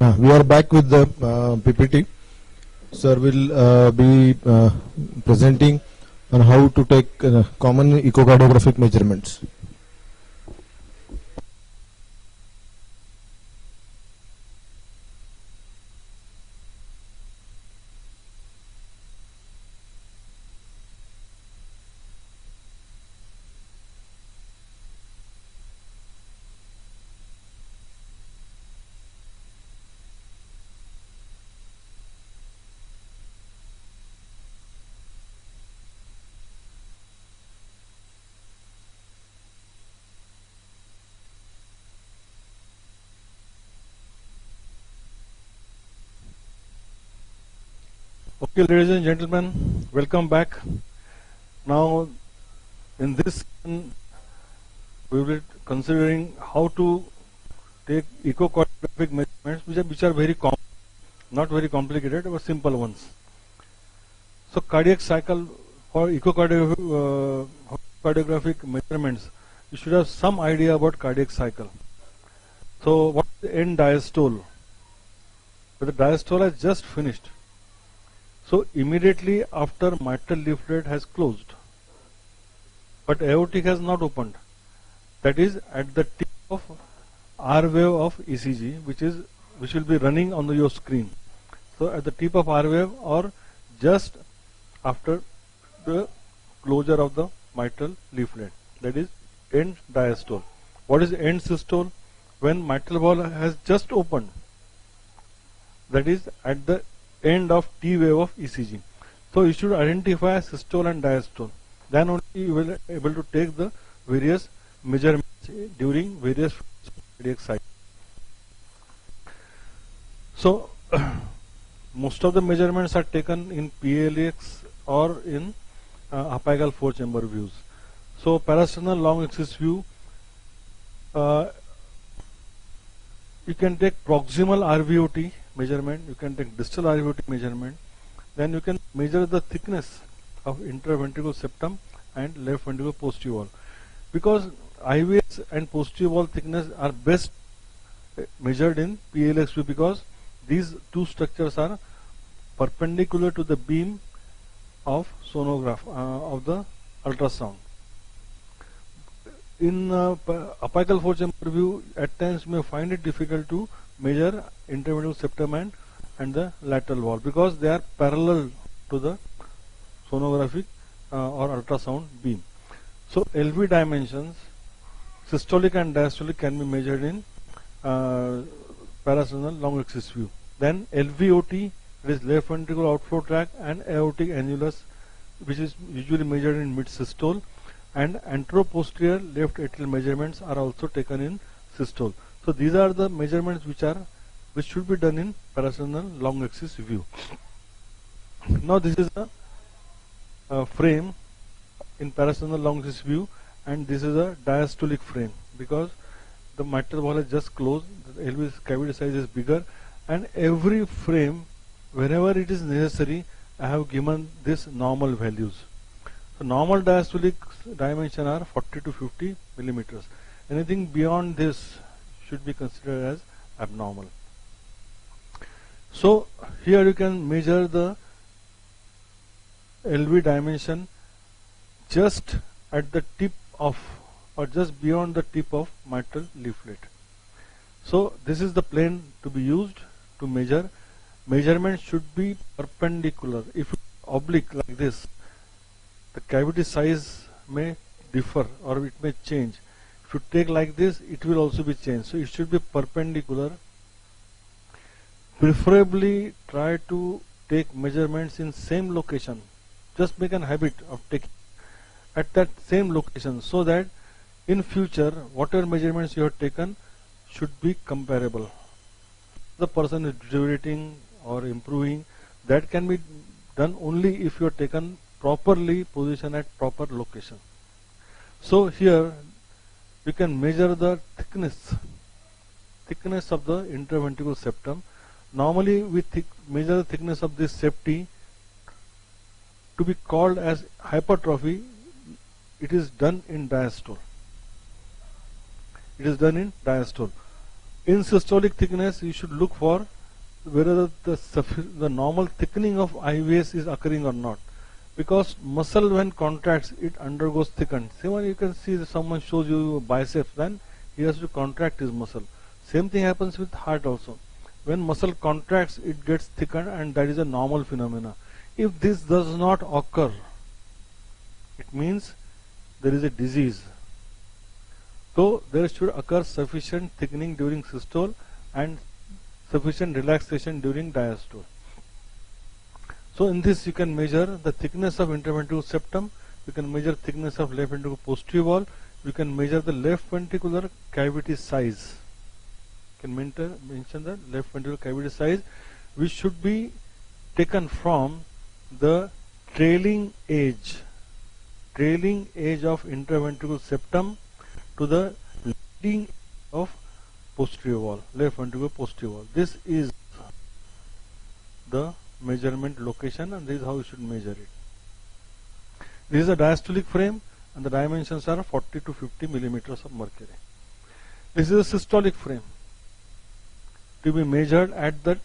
We are back with the PPT. Sir will be presenting on how to take common echocardiographic measurements. Okay, ladies and gentlemen, welcome back. Now, in this session, we will be considering how to take echocardiographic measurements, which are very common, not very complicated, but simple ones. So, cardiac cycle for echocardiographic measurements, you should have some idea about cardiac cycle. So, what is the end diastole? So, the diastole has just finished. So immediately after mitral leaflet has closed, but aortic has not opened. That is at the tip of R wave of ECG, which will be running on your screen. So at the tip of R wave or just after the closure of the mitral leaflet. That is end diastole. What is end systole? When mitral valve has just opened. That is at the end of T wave of ECG. So you should identify systole and diastole. Then only you will be able to take the various measurements during various cardiac cycles. So most of the measurements are taken in PLAX or in apical 4-chamber views. So parasternal long axis view, you can take proximal RVOT measurement, you can take distal RVOT measurement, then you can measure the thickness of interventricular septum and left ventricular posterior wall. Because IVS and posterior wall thickness are best measured in PLX view, because these two structures are perpendicular to the beam of sonograph of the ultrasound. In apical 4-chamber view, at times you may find it difficult to measure interventricular septum and the lateral wall, because they are parallel to the sonographic or ultrasound beam. So LV dimensions, systolic and diastolic, can be measured in parasternal long axis view. Then LVOT, it is left ventricular outflow tract, and aortic annulus, which is usually measured in mid systole, and anteroposterior left atrial measurements are also taken in systole. So these are the measurements which should be done in parasternal long axis view. Now this is a frame in parasternal long axis view, and this is a diastolic frame, because the mitral valve is just closed, the LV cavity size is bigger, and every frame, wherever it is necessary, I have given this normal values. So normal diastolic dimension are 40 to 50 millimeters. Anything beyond this should be considered as abnormal. So here you can measure the LV dimension just at the tip of, or just beyond the tip of mitral leaflet. So this is the plane to be used to measure. Measurement should be perpendicular. If oblique like this, the cavity size may differ or it may change. If you take like this, it will also be changed. So it should be perpendicular. Preferably try to take measurements in same location. Just make an habit of taking at that same location, so that in future whatever measurements you have taken should be comparable. The person is deteriorating or improving, that can be done only if you are taken properly, position at proper location. So here you can measure the thickness of the interventricular septum. Normally we measure the thickness of this septi to be called as hypertrophy. It is done in diastole. It is done in diastole. In systolic thickness, you should look for whether the normal thickening of IVS is occurring or not. Because muscle when contracts, it undergoes thicken. See, when you can see someone shows you biceps, then he has to contract his muscle. Same thing happens with heart also. When muscle contracts, it gets thickened, and that is a normal phenomena. If this does not occur, it means there is a disease. So there should occur sufficient thickening during systole and sufficient relaxation during diastole. So in this you can measure the thickness of interventricular septum, you can measure thickness of left ventricular posterior wall, you can measure the left ventricular cavity size. You can mention the left ventricular cavity size, which should be taken from the trailing edge of interventricular septum to the leading of posterior wall, left ventricular posterior wall. This is the measurement location, and this is how you should measure it. This is a diastolic frame, and the dimensions are 40 to 50 millimeters of mercury. This is a systolic frame to be measured at the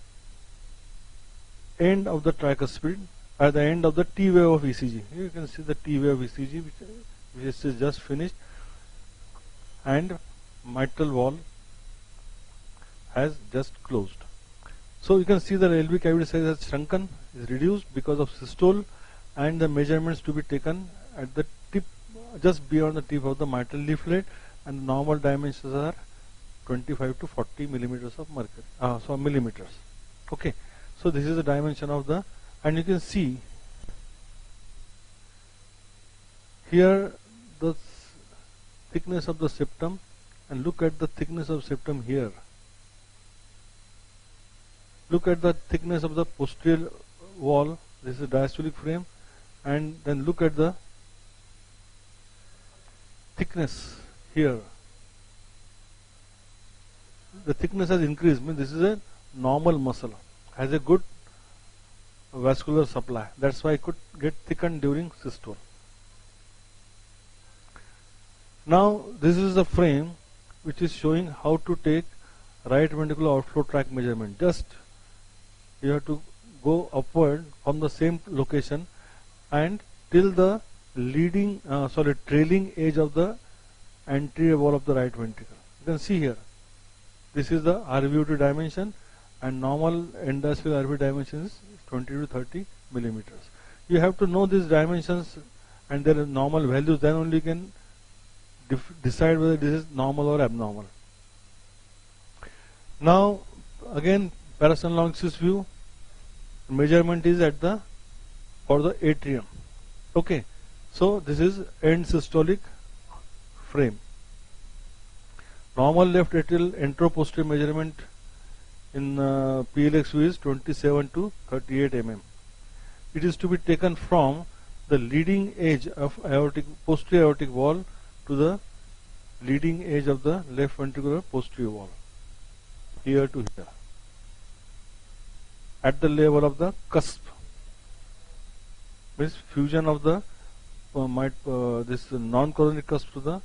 end of the tricuspid, at the end of the T wave of ECG. Here you can see the T wave of ECG, which is just finished, and mitral wall has just closed. So you can see the LV cavity size has shrunken, is reduced because of systole, and the measurements to be taken at the tip, just beyond the tip of the mitral leaflet, and the normal dimensions are 25 to 40 millimeters of mercury. Millimeters. Okay. So this is the dimension of the, and you can see here the thickness of the septum, and look at the thickness of septum here. Look at the thickness of the posterior wall. This is a diastolic frame, and then look at the thickness here. The thickness has increased, means this is a normal muscle, has a good vascular supply. That's why it could get thickened during systole. Now this is the frame which is showing how to take right ventricular outflow tract measurement. Just you have to go upward from the same location and till the trailing edge of the anterior wall of the right ventricle. You can see here, this is the RVOT dimension, and normal endoscopic RVOT dimension is 20 to 30 millimeters. You have to know these dimensions and their normal values, then only you can decide whether this is normal or abnormal. Now again, parasynologist view, measurement is at the for the atrium. Okay, so this is end systolic frame. Normal left atrial enteroposterior measurement in PLAX view is 27 to 38 mm. It is to be taken from the leading edge of posterior aortic wall to the leading edge of the left ventricular posterior wall, here to here, at the level of the cusp, means fusion of the this non-coronary cusp to the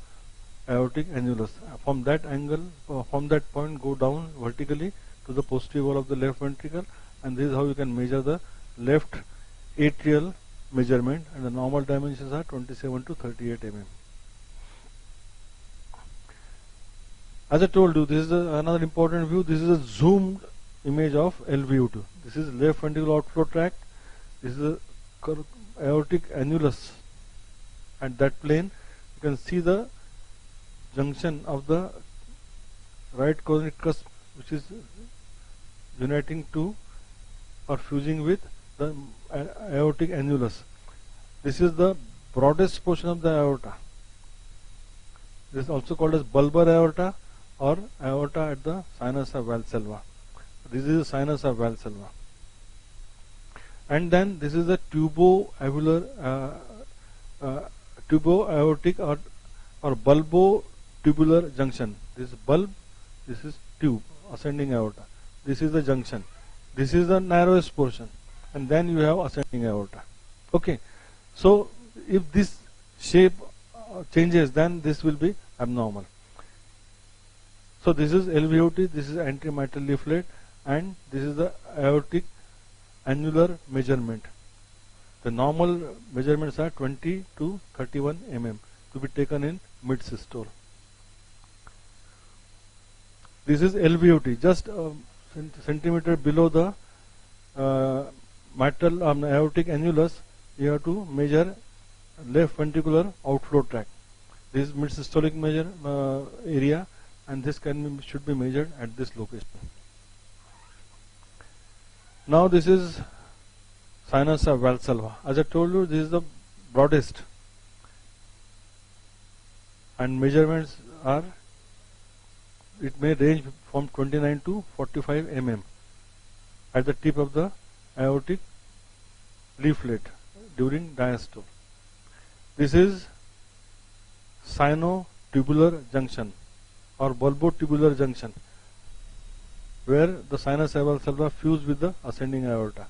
aortic annulus. From that angle, from that point, go down vertically to the posterior wall of the left ventricle, and this is how you can measure the left atrial measurement, and the normal dimensions are 27 to 38 mm. As I told you, this is another important view. This is a zoomed image of LVOT. This is left ventricular outflow tract. This is a aortic annulus. At that plane, you can see the junction of the right coronary cusp, which is uniting to or fusing with the aortic annulus. This is the broadest portion of the aorta. This is also called as bulbar aorta or aorta at the sinus of valsalva. This is the sinus of valsalva. And then this is the tubo-aortic or bulbo-tubular junction. This is bulb, this is tube, ascending aorta. This is the junction. This is the narrowest portion, and then you have ascending aorta. Okay, so if this shape changes, then this will be abnormal. So this is LVOT, this is antemitral leaflet, and this is the aortic annular measurement. The normal measurements are 20 to 31 mm to be taken in mid systole. This is LVOT, just a centimeter below the mitral aortic annulus. You have to measure left ventricular outflow tract. This is mid systolic measure area, and this should be measured at this location. Now this is sinus of valsalva. As I told you, this is the broadest, and measurements are, it may range from 29 to 45 mm at the tip of the aortic leaflet during diastole. This is sinotubular junction or bulbotubular junction, where the sinus valsalva fuse with the ascending aorta,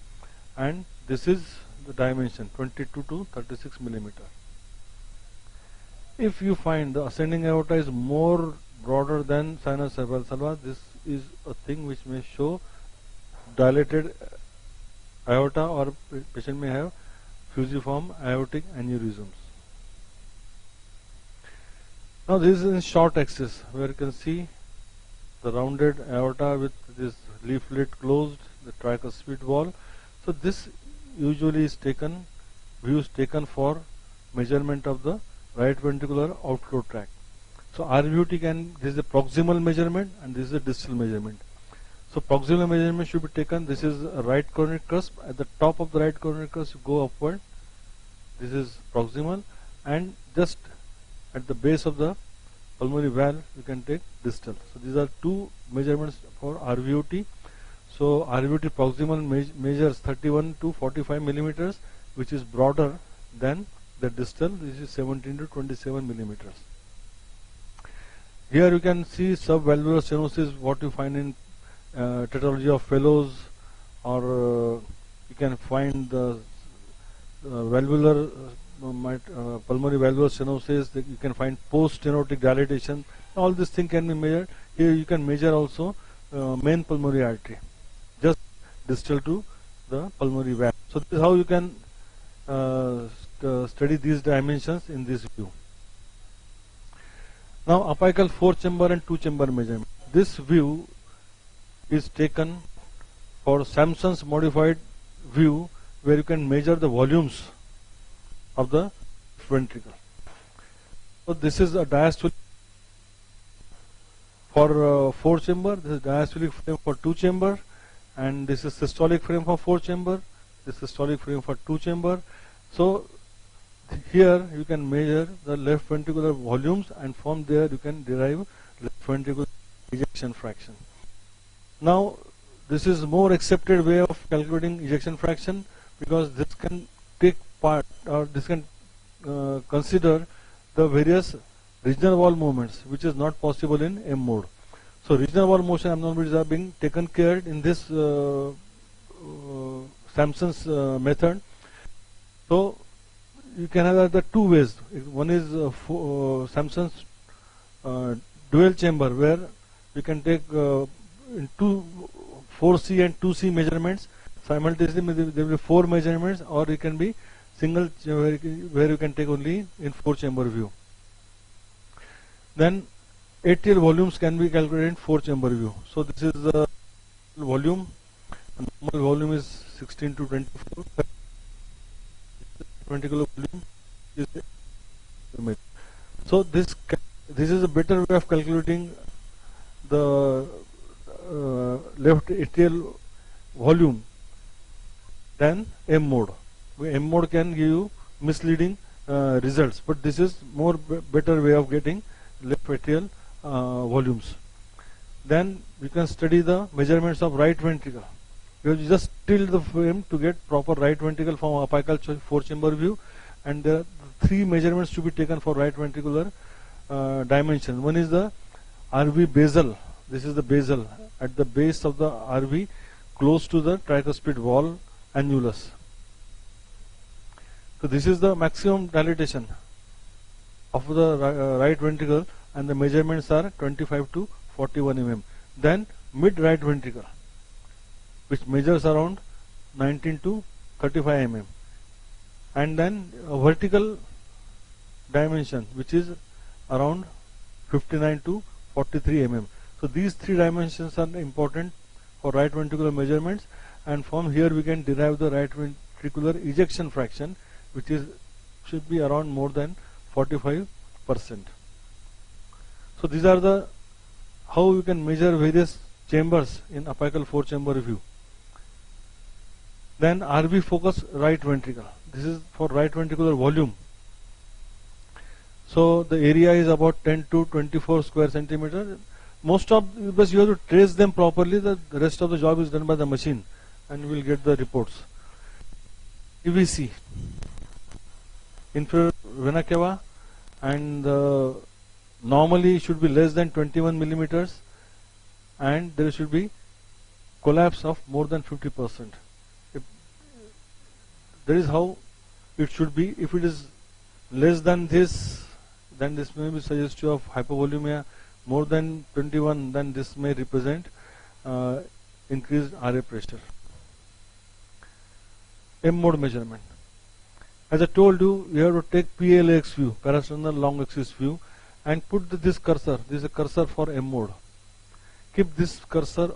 and this is the dimension 22 to 36 millimeter. If you find the ascending aorta is more broader than sinus valsalva, this is a thing which may show dilated aorta, or patient may have fusiform aortic aneurysms. Now this is in short axis, where you can see the rounded aorta with this leaflet closed, the tricuspid wall. So this usually is taken, views taken for measurement of the right ventricular outflow tract. So RVOT this is a proximal measurement, and this is a distal measurement. So proximal measurement should be taken. This is a right coronary cusp. At the top of the right coronary cusp, you go upward. This is proximal, and just at the base of the pulmonary valve, you can take distal. So these are two measurements for RVOT. So RVOT proximal measures 31 to 45 millimeters, which is broader than the distal, which is 17 to 27 millimeters. Here you can see subvalvular stenosis, what you find in tetralogy of Fellows, or you can find the valvular pulmonary valvular stenosis. You can find post-stenotic dilatation. All this thing can be measured. Here you can measure also main pulmonary artery, just distal to the pulmonary valve. So this is how you can study these dimensions in this view. Now apical 4-chamber and 2-chamber measurement. This view is taken for Sampson's modified view, where you can measure the volumes of the ventricle. So this is a diastolic for 4-chamber, this is diastolic frame for 2-chamber, and this is systolic frame for 4-chamber, this is systolic frame for 2-chamber. So here you can measure the left ventricular volumes, and from there you can derive left ventricular ejection fraction. Now this is more accepted way of calculating ejection fraction, because this can take part, or this can consider the various regional wall movements, which is not possible in M-mode. So regional wall motion abnormalities are being taken care in this Sampson's method. So you can have the two ways. One is Sampson's dual chamber, where you can take in 4C and 2C measurements simultaneously. There will be 4 measurements, or it can be single, where you can take only in 4-chamber view. Then atrial volumes can be calculated in 4-chamber view. So this is the volume. The normal volume is 16 to 24. Ventricular volume is. So this is a better way of calculating the left atrial volume than M-mode. M-mode can give you misleading results, but this is more better way of getting left atrial volumes. Then you can study the measurements of right ventricle. You just tilt the frame to get proper right ventricle from apical 4-chamber view, and there are 3 measurements to be taken for right ventricular dimension. One is the RV basal. This is the basal at the base of the RV, close to the tricuspid wall annulus. So this is the maximum dilatation of the right ventricle, and the measurements are 25 to 41 mm. Then mid right ventricle, which measures around 19 to 35 mm, and then a vertical dimension which is around 59 to 43 mm. So these three dimensions are important for right ventricular measurements, and from here we can derive the right ventricular ejection fraction, which is should be around more than 45%. So these are the how you can measure various chambers in apical 4-chamber view. Then RV focus right ventricle. This is for right ventricular volume. So the area is about 10 to 24 square centimeter. Most of, because you have to trace them properly, the rest of the job is done by the machine, and you will get the reports. EVC, inferior vena cava, and normally should be less than 21 millimeters, and there should be collapse of more than 50%. That is how it should be. If it is less than this, then this may be suggestive of hypovolemia. More than 21, then this may represent increased RA pressure. M-mode measurement. As I told you, you have to take PLAX view, parasternal long axis view, and put this cursor. This is a cursor for M-mode. Keep this cursor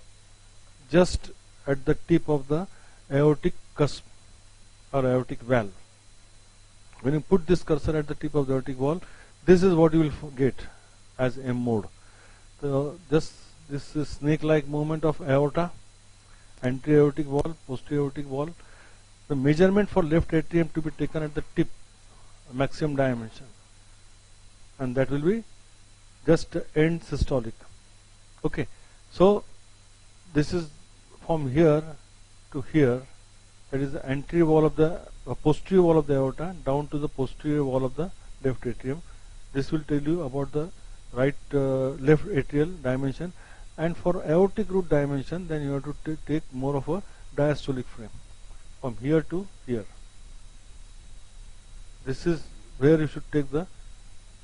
just at the tip of the aortic cusp or aortic valve. When you put this cursor at the tip of the aortic valve, this is what you will get as M-mode. So this is snake-like movement of aorta, anterior aortic wall, posterior aortic wall. The measurement for left atrium to be taken at the tip, maximum dimension, and that will be just end systolic. Okay, so this is from here to here. That is the anterior wall of the posterior wall of the aorta down to the posterior wall of the left atrium. This will tell you about the right left atrial dimension, and for aortic root dimension, then you have to take more of a diastolic frame from here to here. This is where you should take the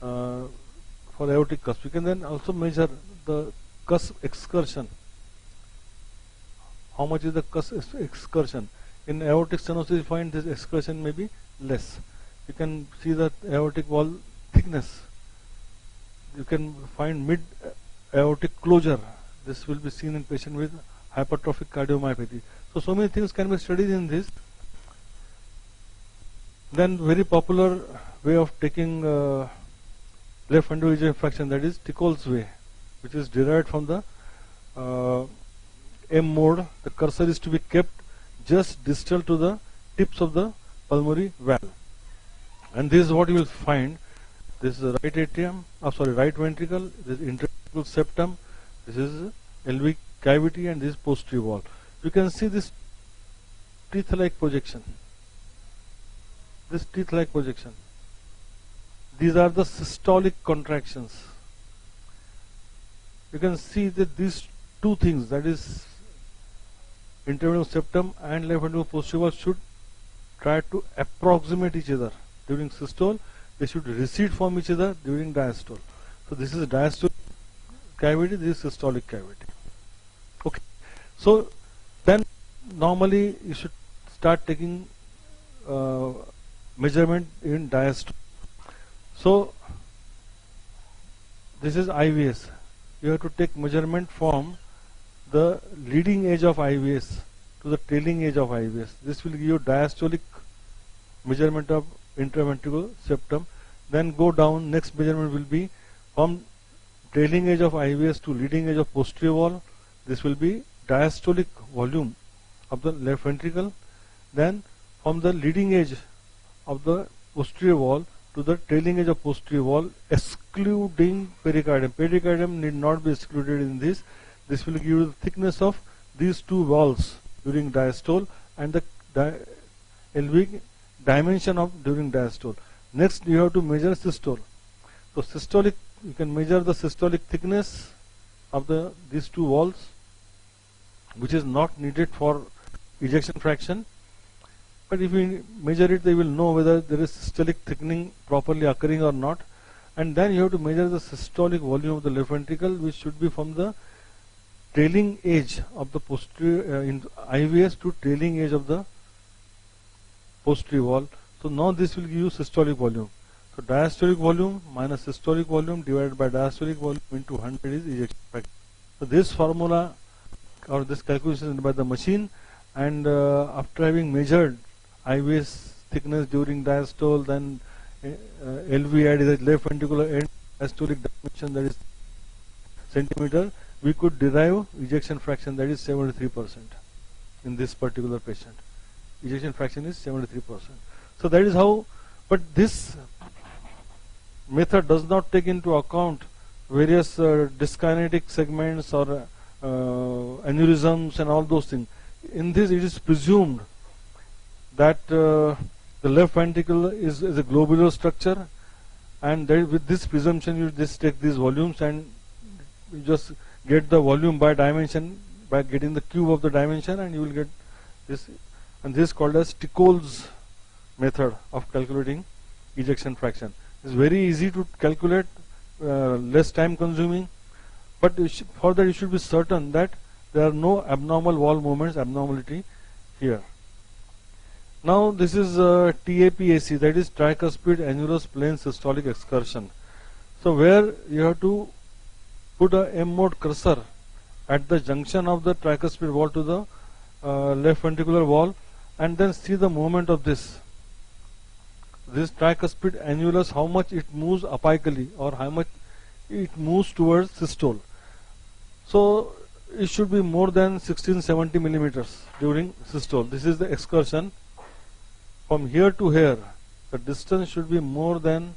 for aortic cusp. You can then also measure the cusp excursion. How much is the cusp excursion? In aortic stenosis, you find this excursion may be less. You can see the aortic wall thickness. You can find mid aortic closure. This will be seen in patient with hypertrophic cardiomyopathy. So many things can be studied in this. Then very popular way of taking left ventricular ejection fraction, that is Tichol's way, which is derived from the M-mode. The cursor is to be kept just distal to the tips of the pulmonary valve, and this is what you will find. This is the right atrium, right ventricle, this is interventricular septum, this is LV cavity, and this is posterior wall. You can see this teeth-like projection. This teeth-like projection. These are the systolic contractions. You can see that these two things, that is interventricular septum and left ventricular posterior wall, should try to approximate each other during systole. They should recede from each other during diastole. So this is diastolic cavity, this is systolic cavity. Okay. So then normally you should start taking measurement in diastole. So this is IVS. You have to take measurement from the leading edge of IVS to the trailing edge of IVS. This will give you diastolic measurement of interventricular septum. Then go down, next measurement will be from trailing edge of IVS to leading edge of posterior wall. This will be diastolic volume of the left ventricle. Then from the leading edge of the posterior wall to the trailing edge of posterior wall, excluding pericardium. Pericardium need not be excluded in this. This will give you the thickness of these two walls during diastole and the LV dimension of during diastole. Next, you have to measure systole. So systolic, you can measure the systolic thickness of these two walls, which is not needed for ejection fraction. But if we measure it, they will know whether there is systolic thickening properly occurring or not. and then you have to measure the systolic volume of the left ventricle, which should be from the trailing edge of the posterior in IVS to trailing edge of the posterior wall. So now this will give you systolic volume. So diastolic volume minus systolic volume divided by diastolic volume into 100 is ejection fraction. So this formula or this calculation is by the machine, and after having measured IVS thickness during diastole, then LV is the left ventricular end diastolic dimension, that is centimeter, we could derive ejection fraction, that is 73% in this particular patient. Ejection fraction is 73%. So that is how, but this method does not take into account various dyskinetic segments or aneurysms and all those things. In this, it is presumed that the left ventricle is a globular structure, and with this presumption you just take these volumes and you just get the volume by dimension by getting the cube of the dimension, and you will get this, and this is called as Tichols method of calculating ejection fraction. It's very easy to calculate, less time consuming, but for that you should be certain that there are no abnormal wall movements, abnormality here. Now this is TAPSE, that is tricuspid annulus plane systolic excursion. So where you have to put a M-mode cursor at the junction of the tricuspid wall to the left ventricular wall, and then see the movement of this tricuspid annulus, how much it moves apically or how much it moves towards systole. So it should be more than 1670 millimeters during systole. This is the excursion. From here to here, the distance should be more than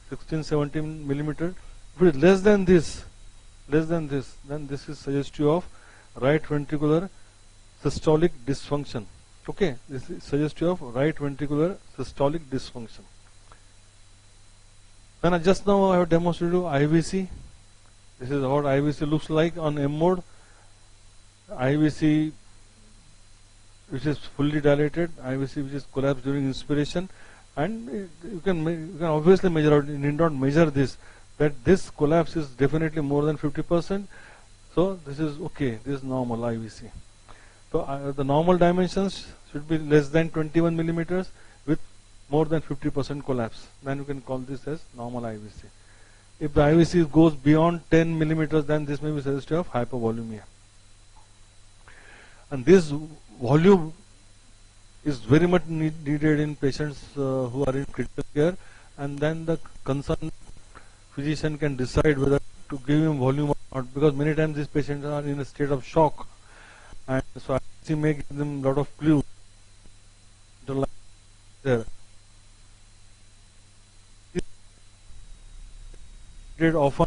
1670 millimeters. If it is less than this, then this is suggestive of right ventricular systolic dysfunction. Okay, this is suggestive of right ventricular systolic dysfunction. Then just now I have demonstrated IVC. This is what IVC looks like on M-mode. IVC which is fully dilated, IVC which is collapsed during inspiration, and you can obviously measure out. You need not measure this, that this collapse is definitely more than 50%. So this is okay. This is normal IVC. So the normal dimensions should be less than 21 millimeters with more than 50% collapse. Then you can call this as normal IVC. If the IVC goes beyond 10 millimeters, then this may be suggestive of hypovolemia. And this volume is very much needed in patients who are in critical care, and then the concerned physician can decide whether to give him volume or not, because many times these patients are in a state of shock, and so IVC may give them a lot of clues. There. Often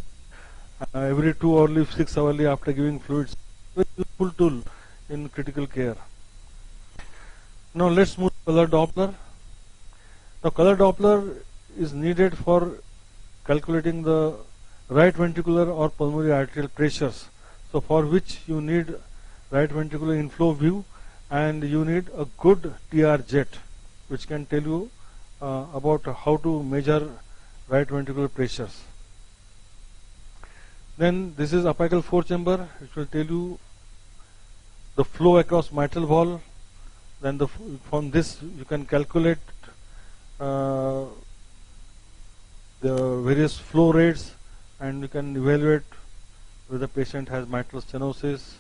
every 2 hourly, 6 hourly after giving fluids. Very useful tool in critical care. Now let's move to color Doppler. Now color Doppler is needed for calculating the right ventricular or pulmonary arterial pressures. So for which you need right ventricular inflow view, and you need a good TR jet which can tell you about how to measure right ventricular pressures. Then this is apical 4 chamber, which will tell you the flow across mitral wall. Then from this you can calculate the various flow rates, and you can evaluate whether the patient has mitral stenosis,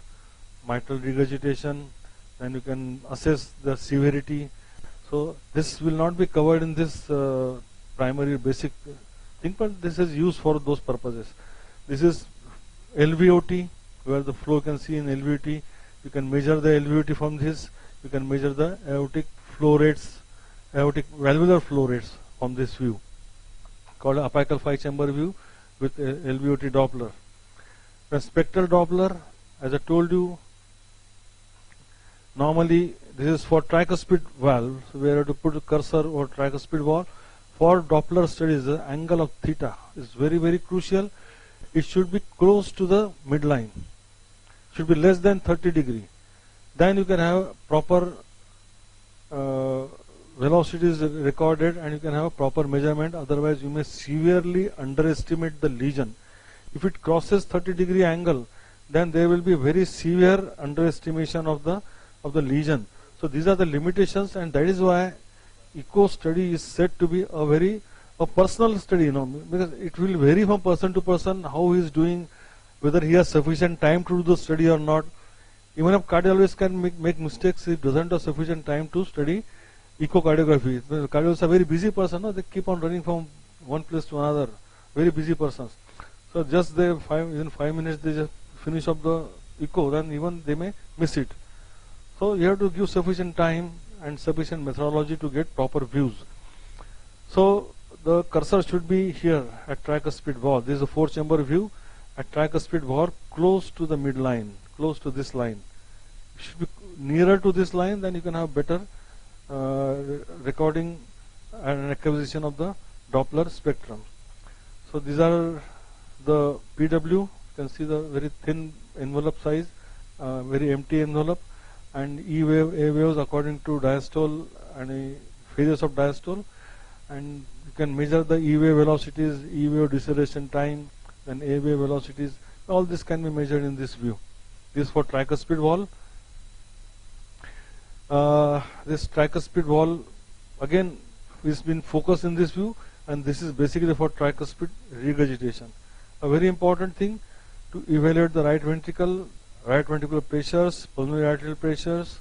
mitral regurgitation. Then you can assess the severity. So this will not be covered in this primary basic thing, but this is used for those purposes. This is LVOT, where the flow you can see in LVOT. You can measure the LVOT from this. You can measure the aortic flow rates, aortic valvular flow rates from this view, called apical 5 chamber view with LVOT Doppler. The spectral Doppler, as I told you, normally this is for tricuspid valve, so we have to put a cursor over tricuspid valve. For Doppler studies, the angle of theta is very, very crucial. It should be close to the midline, should be less than 30 degree. Then you can have proper velocity is recorded and you can have a proper measurement. Otherwise you may severely underestimate the lesion. If it crosses 30-degree angle, then there will be very severe underestimation of the lesion. So these are the limitations, and that is why echo study is said to be a personal study, because it will vary from person to person how he is doing, whether he has sufficient time to do the study or not. Even if cardiologist can make mistakes, he doesn't have sufficient time to study echocardiography. The cardiologists are very busy person, they keep on running from one place to another, very busy persons. So just within 5 minutes they just finish up the echo, then even they may miss it. So you have to give sufficient time and sufficient methodology to get proper views. So the cursor should be here at tricuspid valve. This is a 4-chamber view at tricuspid valve, close to the midline, close to this line. It should be nearer to this line, then you can have better recording and acquisition of the Doppler spectrum. So these are the PW. You can see the very thin envelope size, very empty envelope, and E wave, A waves according to diastole and phases of diastole, and you can measure the E wave velocities, E wave deceleration time, then A wave velocities. All this can be measured in this view. This is for tricuspid valve. This tricuspid valve again is been focused in this view, and this is basically for tricuspid regurgitation. A very important thing to evaluate the right ventricular pressures, pulmonary arterial pressures,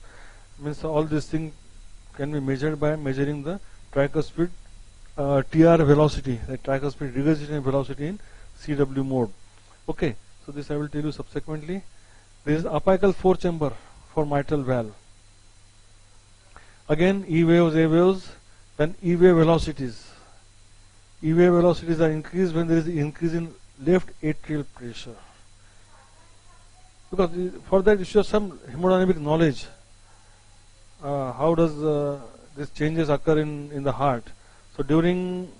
means all these things can be measured by measuring the tricuspid TR velocity, the tricuspid regurgitation velocity in CW mode. Okay, so this I will tell you subsequently. This is apical 4-chamber for mitral valve. Again E waves, A waves, then E wave velocities. E wave velocities are increased when there is an increase in left atrial pressure. Because for that you should have some hemodynamic knowledge. How does these changes occur in the heart? So during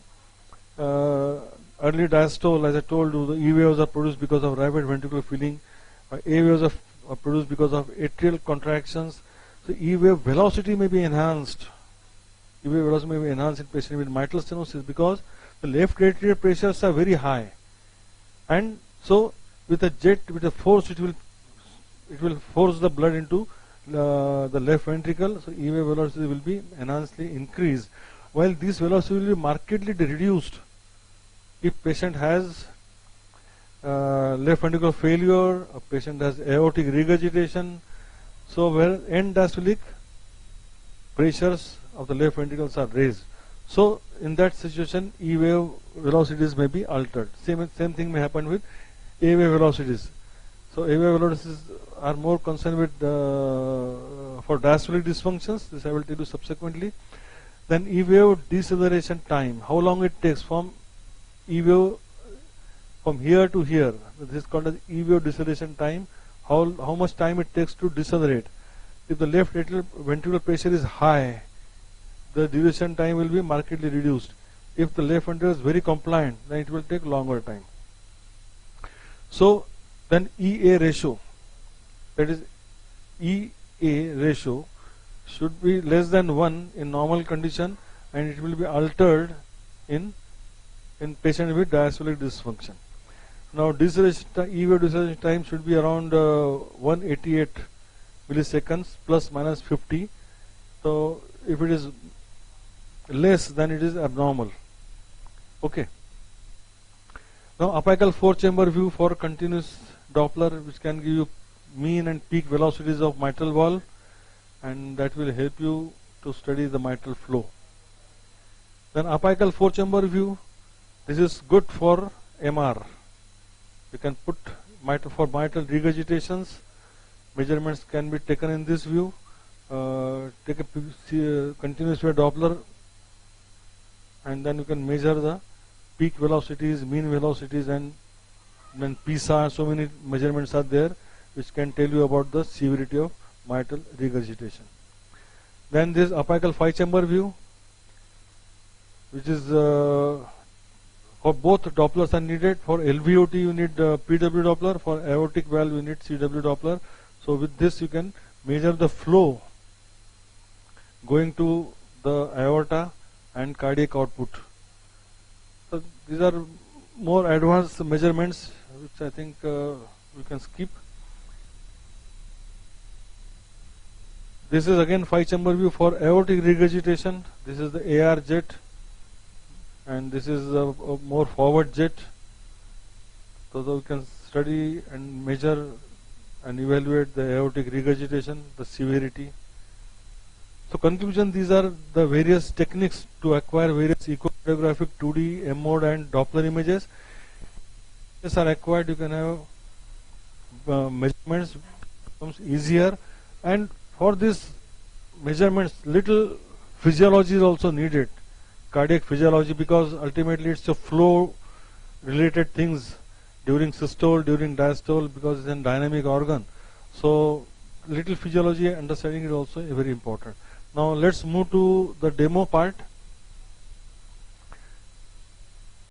early diastole, as I told you, the E waves are produced because of rapid ventricular filling. A waves are produced because of atrial contractions. So E wave velocity may be enhanced. E wave velocity may be enhanced in patients with mitral stenosis because the left atrial pressures are very high, and so with a force it will force the blood into the left ventricle. So E wave velocity will be enhancedly increased, while this velocity will be markedly reduced if patient has left ventricular failure, a patient has aortic regurgitation. So where end diastolic pressures of the left ventricles are raised. So in that situation E wave velocities may be altered. Same thing may happen with A wave velocities. So A wave velocities are more concerned with for diastolic dysfunctions. This I will tell you subsequently. Then E wave deceleration time, how long it takes from E wave from here to here. This is called as E wave deceleration time. How much time it takes to decelerate. If the left atrial ventricular pressure is high, the duration time will be markedly reduced. If the left ventricle is very compliant, then it will take longer time. So then EA ratio, that is EA ratio, should be less than 1 in normal condition, and it will be altered in patient with diastolic dysfunction. Now deceleration E wave deceleration time should be around 188 milliseconds plus minus 50. So if it is less, then it is abnormal. Okay. Now apical 4-chamber view for continuous Doppler, which can give you mean and peak velocities of mitral valve, and that will help you to study the mitral flow. Then apical 4-chamber view, this is good for MR. You can put for mitral regurgitations, measurements can be taken in this view. Take a continuous wave Doppler, and then you can measure the peak velocities, mean velocities, and then PSAX. So many measurements are there which can tell you about the severity of mitral regurgitation. Then this apical 5-chamber view, which is for both Dopplers are needed. For LVOT you need PW Doppler, for aortic valve you need CW Doppler. So with this you can measure the flow going to the aorta and cardiac output. So these are more advanced measurements which I think we can skip. This is again 5-chamber view for aortic regurgitation. This is the AR jet and this is a more forward jet. So that we can study and measure and evaluate the aortic regurgitation, the severity. So conclusion, these are the various techniques to acquire various echocardiographic 2D, M-Mode and Doppler images. These are acquired, you can have measurements becomes easier, and for these measurements little physiology is also needed, cardiac physiology, because ultimately it's a flow related things during systole, during diastole, because it's a dynamic organ. So little physiology understanding is also very important. Now let's move to the demo part.